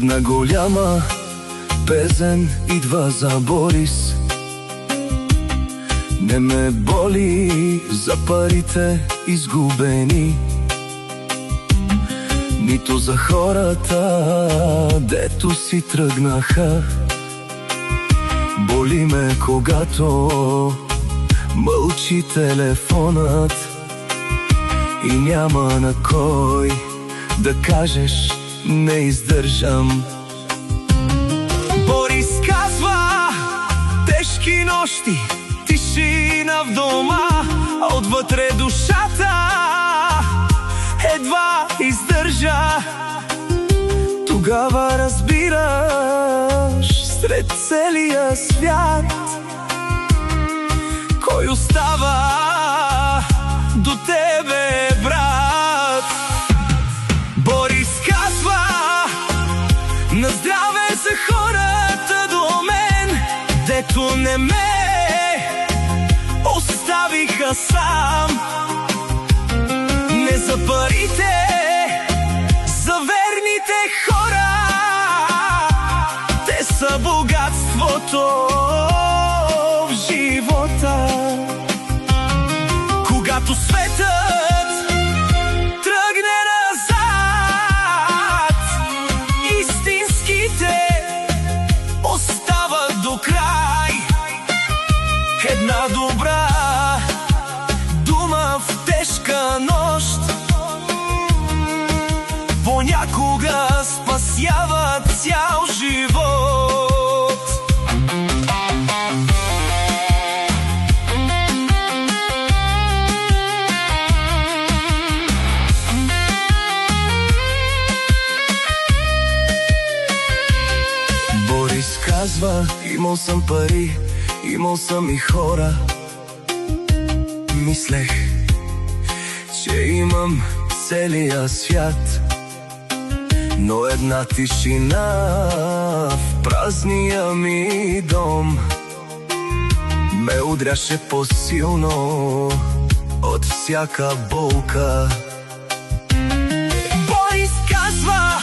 Една голяма песен идва за Борис. Не ме боли за парите изгубени, нито за хората, дето си тръгнаха. Боли ме, когато мълчи телефонът и няма на кой да кажеш: не издържам. Борис казва: тежки нощи, тишина в дома, а отвътре душата едва издържа. Тогава разбираш, сред целия свят кой остава до тебе, брат. Борис казва: на здраве за хората до мен, дето не ме оставиха сам. Не за парите, за верните хора, те са богатството в живота. Когато светът тръгне назад, истинските остават до край. Една добра дума в тежка нощ понякога спасява цял живот. Борис казва: имал съм пари, имал съм и хора. Мислех, че имам целия свят, но една тишина в празния ми дом ме удряше по-силно от всяка болка. Борис казва: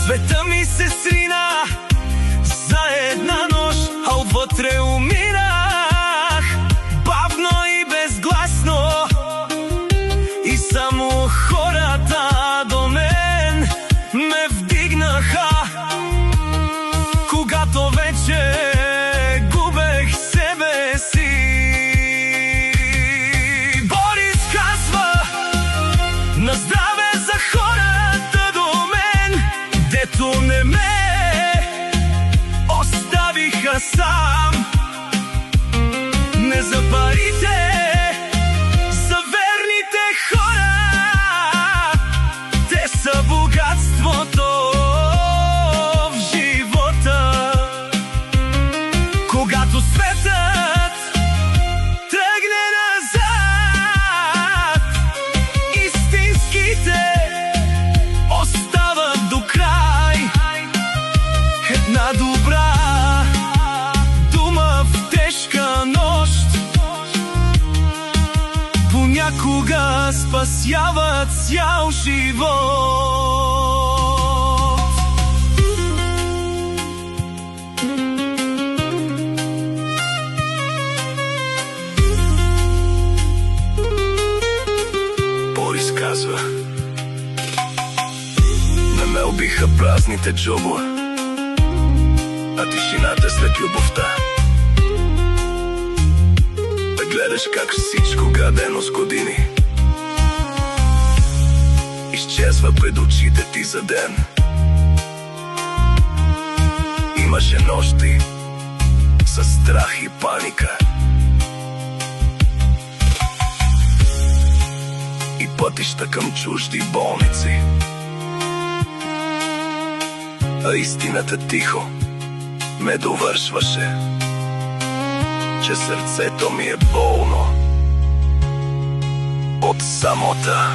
света ми се срина за една нощ, а отвътре умирах бавно и безгласно. И само хората до мен ме вдигнаха, когато вече губех себе си. Борис казва: на здраве за хората до мен, дето не ме оставиха сам. Не за парите, за верните хора, те са богатството в живота. Когато светът тръгне назад, истинските остават до край. Една добра дума в тежка нощ понякога спасява цял живот. Борис казва: не ме убиха празните джобове, а тишината след любовта. Да гледаш как всичко градено с години изчезва пред очите ти за ден. Имаше нощи със страх и паника и пътища към чужди болници, а истината тихо ме довършваше, че сърцето ми е болно от самота.